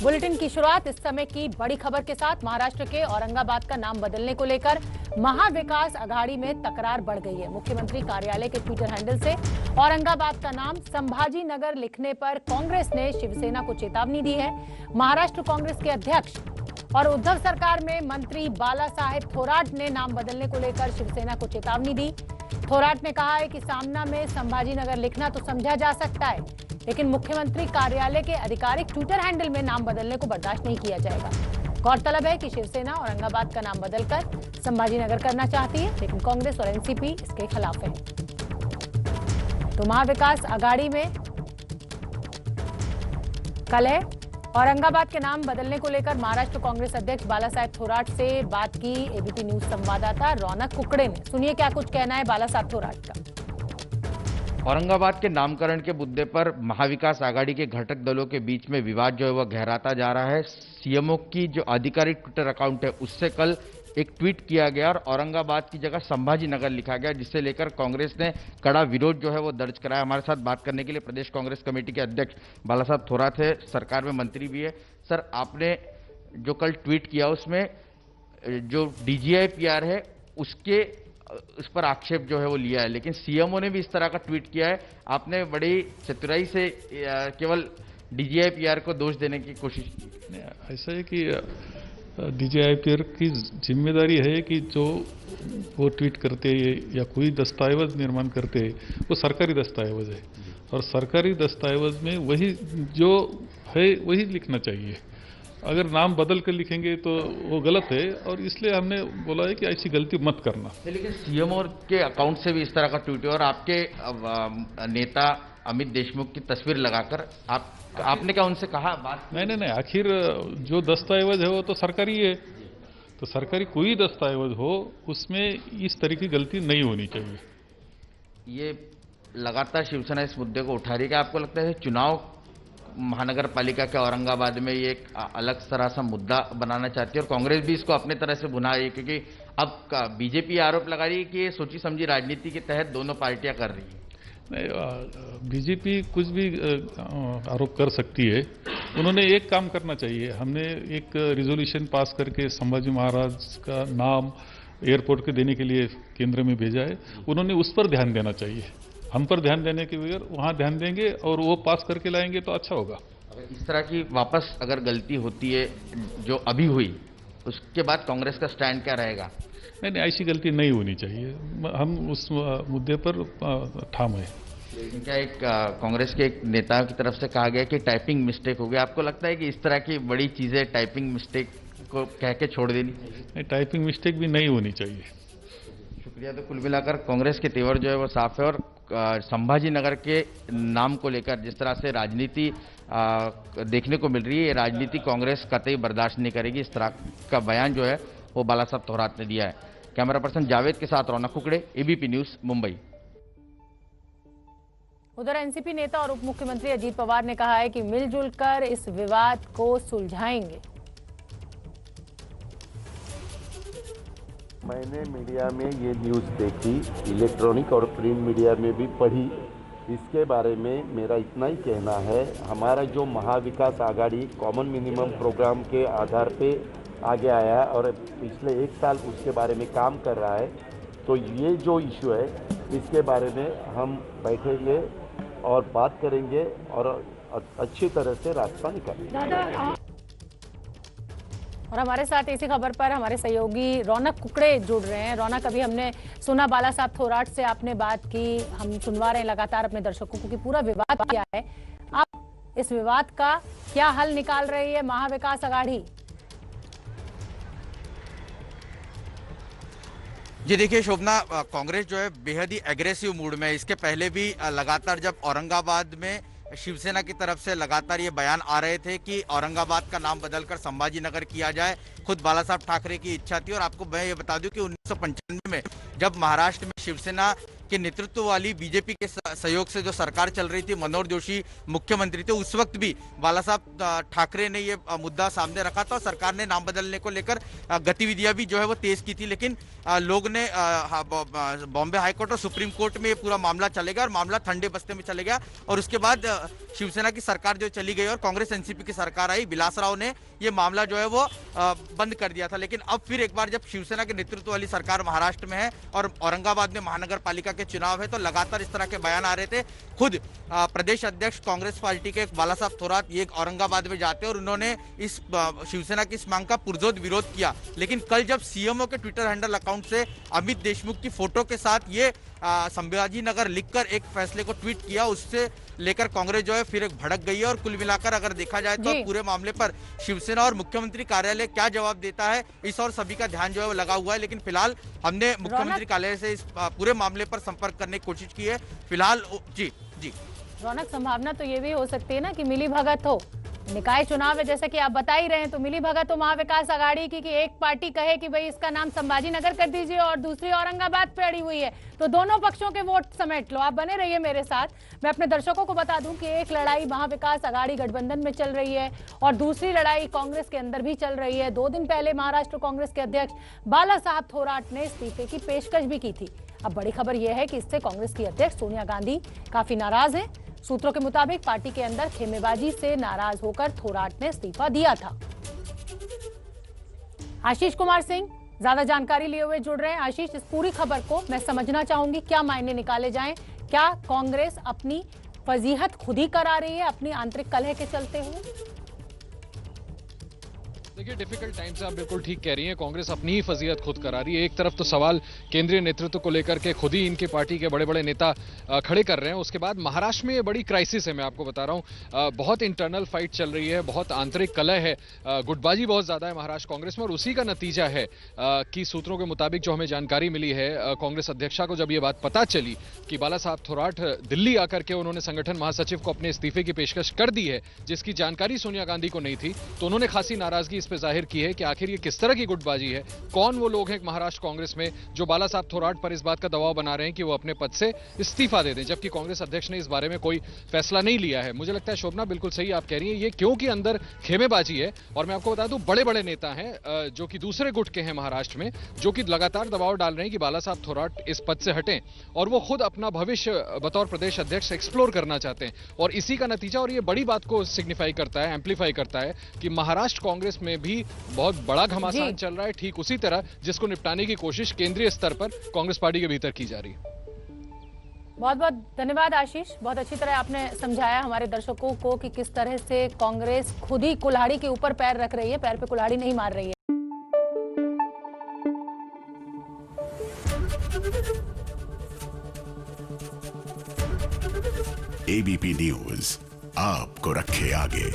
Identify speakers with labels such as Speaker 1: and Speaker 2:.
Speaker 1: Bulletin की शुरुआत इस समय की बड़ी खबर के साथ। महाराष्ट्र के औरंगाबाद का नाम बदलने को लेकर महाविकास अघाड़ी में तकरार बढ़ गई है। मुख्यमंत्री कार्यालय के ट्विटर हैंडल से औरंगाबाद का नाम संभाजी नगर लिखने पर कांग्रेस ने शिवसेना को चेतावनी दी है। महाराष्ट्र कांग्रेस के अध्यक्ष और उद्धव सरकार में मंत्री बाला साहेब थोराट ने नाम बदलने को लेकर शिवसेना को चेतावनी दी। थोराट ने कहा है कि सामना में संभाजी नगर लिखना तो समझा जा सकता है, लेकिन मुख्यमंत्री कार्यालय के आधिकारिक ट्विटर हैंडल में नाम बदलने को बर्दाश्त नहीं किया जाएगा। गौरतलब है कि शिवसेना औरंगाबाद का नाम बदलकर संभाजी नगर करना चाहती है, लेकिन कांग्रेस और एनसीपी इसके खिलाफ है। तो महाविकास अघाड़ी में कल है। औरंगाबाद के नाम बदलने को लेकर महाराष्ट्र कांग्रेस अध्यक्ष बाला साहेब थोराट से बात की एबीपी न्यूज संवाददाता रौनक कुकड़े ने। सुनिए क्या कुछ कहना है बाला साहेब थोराट का।
Speaker 2: औरंगाबाद के नामकरण के मुद्दे पर महाविकास आघाड़ी के घटक दलों के बीच में विवाद जो है वह गहराता जा रहा है। सीएमओ की जो आधिकारिक ट्विटर अकाउंट है उससे कल एक ट्वीट किया गया और औरंगाबाद की जगह संभाजी नगर लिखा गया, जिसे लेकर कांग्रेस ने कड़ा विरोध जो है वो दर्ज कराया। हमारे साथ बात करने के लिए प्रदेश कांग्रेस कमेटी के अध्यक्ष बाला साहब थोराट है, सरकार में मंत्री भी है। सर, आपने जो कल ट्वीट किया उसमें जो डीजीआईपीआर है उसके उस पर आक्षेप जो है वो लिया है, लेकिन सीएमओ ने भी इस तरह का ट्वीट किया है। आपने बड़ी चतुराई से केवल डीजीआईपीआर को दोष देने की कोशिश की।
Speaker 3: ऐसा है कि डीजीआईपीआर की जिम्मेदारी है कि जो वो ट्वीट करते हैं या कोई दस्तावेज निर्माण करते हैं वो सरकारी दस्तावेज है, और सरकारी दस्तावेज में वही जो है वही लिखना चाहिए। अगर नाम बदल कर लिखेंगे तो वो गलत है, और इसलिए हमने बोला है कि ऐसी गलती मत करना।
Speaker 2: लेकिन सीएमओ के अकाउंट से भी इस तरह का ट्वीट है और आपके नेता अमित देशमुख की तस्वीर लगाकर आपने क्या उनसे कहा बात?
Speaker 3: नहीं, आखिर जो दस्तावेज है वो तो सरकारी है, तो सरकारी कोई दस्तावेज हो उसमें इस तरह की गलती नहीं होनी चाहिए।
Speaker 2: ये लगातार शिवसेना इस मुद्दे को उठा रही है। आपको लगता है चुनाव महानगर पालिका के औरंगाबाद में ये एक अलग तरह सा मुद्दा बनाना चाहती है और कांग्रेस भी इसको अपने तरह से बुना रही है, क्योंकि अब बीजेपी आरोप लगा रही है कि ये सोची समझी राजनीति के तहत दोनों पार्टियां कर रही है।
Speaker 3: नहीं, बीजेपी कुछ भी आरोप कर सकती है। उन्होंने एक काम करना चाहिए। हमने एक रिजोल्यूशन पास करके संभाजी महाराज का नाम एयरपोर्ट के देने के लिए केंद्र में भेजा है, उन्होंने उस पर ध्यान देना चाहिए। हम पर ध्यान देने के बगैर वहाँ ध्यान देंगे और वो पास करके लाएंगे तो अच्छा होगा।
Speaker 2: अगर इस तरह की वापस अगर गलती होती है जो अभी हुई, उसके बाद कांग्रेस का स्टैंड क्या रहेगा?
Speaker 3: नहीं, ऐसी गलती नहीं होनी चाहिए। हम उस मुद्दे पर ठाम है।
Speaker 2: लेकिन क्या एक कांग्रेस के एक नेता की तरफ से कहा गया कि टाइपिंग मिस्टेक हो गया। आपको लगता है कि इस तरह की बड़ी चीजें टाइपिंग मिस्टेक को कह के छोड़ देनी चाहिए?
Speaker 3: नहीं, टाइपिंग मिस्टेक भी नहीं होनी चाहिए।
Speaker 2: शुक्रिया। तो कुल मिलाकर कांग्रेस के तेवर जो है वो साफ है और संभाजी नगर के नाम को लेकर जिस तरह से राजनीति देखने को मिल रही है, ये राजनीति कांग्रेस कतई बर्दाश्त नहीं करेगी। इस तरह का बयान जो है वो बाला साहब थोराट ने दिया है। कैमरा पर्सन जावेद के साथ रौनक कुकड़े, एबीपी न्यूज, मुंबई।
Speaker 1: उधर एनसीपी नेता और उप मुख्यमंत्री अजीत पवार ने कहा है कि मिलजुल कर इस विवाद को सुलझाएंगे।
Speaker 4: मैंने मीडिया में ये न्यूज़ देखी, इलेक्ट्रॉनिक और प्रिंट मीडिया में भी पढ़ी। इसके बारे में मेरा इतना ही कहना है, हमारा जो Maha Vikas Aghadi common minimum programme के आधार पे आगे आया है और पिछले 1 साल उसके बारे में काम कर रहा है, तो ये जो इशू है इसके बारे में हम बैठेंगे और बात करेंगे और अच्छी तरह से रास्ता निकालेंगे।
Speaker 1: और हमारे साथ इसी खबर पर हमारे सहयोगी रौनक कुकड़े जुड़ रहे हैं। रौनक, अभी हमने सुना बाला साहब थोराट से आपने बात की, हम सुनवा रहे हैं लगातार अपने दर्शकों को कि पूरा विवाद क्या है। आप इस विवाद का क्या हल निकाल रही है महाविकास अघाड़ी?
Speaker 5: जी देखिए शोभना, कांग्रेस जो है बेहद ही एग्रेसिव मूड में है। इसके पहले भी लगातार जब औरंगाबाद में शिवसेना की तरफ से लगातार ये बयान आ रहे थे कि औरंगाबाद का नाम बदलकर संभाजी नगर किया जाए, खुद बाला साहब ठाकरे की इच्छा थी। और आपको मैं ये बता दूं कि 1995 में जब महाराष्ट्र में शिवसेना के नेतृत्व वाली बीजेपी के सहयोग से जो सरकार चल रही थी, मनोहर जोशी मुख्यमंत्री थे, उस वक्त भी बाला साहब ठाकरे ने ये मुद्दा सामने रखा था और सरकार ने नाम बदलने को लेकर गतिविधियां भी जो है वो तेज की थी। लेकिन लोग ने बॉम्बे हाईकोर्ट और सुप्रीम कोर्ट में ये पूरा मामला चलेगा और मामला ठंडे बस्ते में चले गया और उसके बाद शिवसेना की सरकार जो चली गई और कांग्रेस एनसीपी की सरकार आई, विलासराव ने ये मामला जो है वो बंद कर दिया था। लेकिन अब फिर एक बार जब शिवसेना के नेतृत्व वाली सरकार महाराष्ट्र में है और औरंगाबाद में महानगर पालिका के चुनाव है, तो लगातार इस तरह के बयान आ रहे थे। खुद प्रदेश अध्यक्ष कांग्रेस पार्टी के बाला साहब थोराट ये औरंगाबाद में जाते और उन्होंने इस शिवसेना की इस मांग का पुरजोर विरोध किया। लेकिन कल जब सीएमओ के ट्विटर हैंडल अकाउंट से अमित देशमुख की फोटो के साथ ये संभाजी नगर लिखकर एक फैसले को ट्वीट किया, उससे लेकर कांग्रेस जो है फिर एक भड़क गई है। और कुल मिलाकर अगर देखा जाए तो पूरे मामले पर शिवसेना और मुख्यमंत्री कार्यालय क्या जवाब देता है, इस और सभी का ध्यान जो है वो लगा हुआ है। लेकिन फिलहाल हमने मुख्यमंत्री कार्यालय से इस पूरे मामले पर संपर्क करने की कोशिश की है। फिलहाल जी
Speaker 1: रौनक, संभावना तो ये भी हो सकती है ना कि मिली भगत हो, निकाय चुनाव है जैसे कि आप बता ही रहे हैं, तो मिली भगत हो महाविकास आघाड़ी की कि एक पार्टी कहे कि भाई इसका नाम संभाजी नगर कर दीजिए और दूसरी औरंगाबाद पे अड़ी हुई है, तो दोनों पक्षों के वोट समेट लो। आप बने रहिए मेरे साथ। मैं अपने दर्शकों को बता दूं कि एक लड़ाई महाविकास आघाड़ी गठबंधन में चल रही है और दूसरी लड़ाई कांग्रेस के अंदर भी चल रही है। 2 दिन पहले महाराष्ट्र कांग्रेस के अध्यक्ष बाला साहब थोराट ने इस्तीफे की पेशकश भी की थी। अब बड़ी खबर यह है कि इससे कांग्रेस की अध्यक्ष सोनिया गांधी काफी नाराज हैं। सूत्रों के मुताबिक पार्टी के अंदर खेमेबाजी से नाराज होकर थोराट ने इस्तीफा दिया था। आशीष कुमार सिंह ज्यादा जानकारी लिए हुए जुड़ रहे हैं। आशीष, इस पूरी खबर को मैं समझना चाहूंगी, क्या मायने निकाले जाएं? क्या कांग्रेस अपनी फजीहत खुद ही करा रही है अपनी आंतरिक कलह के चलते हुए?
Speaker 6: देखिए, डिफिकल्ट टाइम्स आप बिल्कुल ठीक कह रही हैं, कांग्रेस अपनी ही फजीहत खुद करा रही है। एक तरफ तो सवाल केंद्रीय नेतृत्व को लेकर के खुद ही इनके पार्टी के बड़े बड़े नेता खड़े कर रहे हैं, उसके बाद महाराष्ट्र में ये बड़ी क्राइसिस है। मैं आपको बता रहा हूं, बहुत इंटरनल फाइट चल रही है, बहुत आंतरिक कलह है, गुटबाजी बहुत ज्यादा है महाराष्ट्र कांग्रेस में और उसी का नतीजा है कि सूत्रों के मुताबिक जो हमें जानकारी मिली है, कांग्रेस अध्यक्षा को जब ये बात पता चली कि बाला साहब थोराट दिल्ली आकर के उन्होंने संगठन महासचिव को अपने इस्तीफे की पेशकश कर दी है, जिसकी जानकारी सोनिया गांधी को नहीं थी, तो उन्होंने खासी नाराजगी इस पर जाहिर की है कि आखिर ये किस तरह की गुटबाजी है। कौन वो लोग हैं महाराष्ट्र कांग्रेस में जो बाला साहब थोराट पर इस बात का दबाव बना रहे हैं कि वो अपने पद से इस्तीफा दे दें, जबकि कांग्रेस अध्यक्ष ने इस बारे में कोई फैसला नहीं लिया है। मुझे लगता है शोभना बिल्कुल सही आप कह रही हैं, ये क्योंकि अंदर खेमेबाजी है। और मैं आपको बता दूं, बड़े बड़े नेता हैं जो कि दूसरे गुट के हैं महाराष्ट्र में, जो कि लगातार दबाव डाल रहे हैं कि बाला साहब थोराट इस पद से हटें और वो खुद अपना भविष्य बतौर प्रदेश अध्यक्ष एक्सप्लोर करना चाहते हैं। और इसी का नतीजा, और ये बड़ी बात को सिग्निफाई करता है, एम्पलीफाई करता है कि महाराष्ट्र कांग्रेस में भी बहुत बड़ा घमासान चल रहा है, ठीक उसी तरह जिसको निपटाने की कोशिश केंद्रीय स्तर पर कांग्रेस पार्टी के भीतर की जा रही है।
Speaker 1: बहुत बहुत धन्यवाद आशीष, बहुत अच्छी तरह आपने समझाया हमारे दर्शकों को कि किस तरह से कांग्रेस खुद ही कुल्हाड़ी के ऊपर पैर रख रही है, पैर पे कुल्हाड़ी नहीं मार रही है।
Speaker 7: एबीपी न्यूज आपको रखे आगे।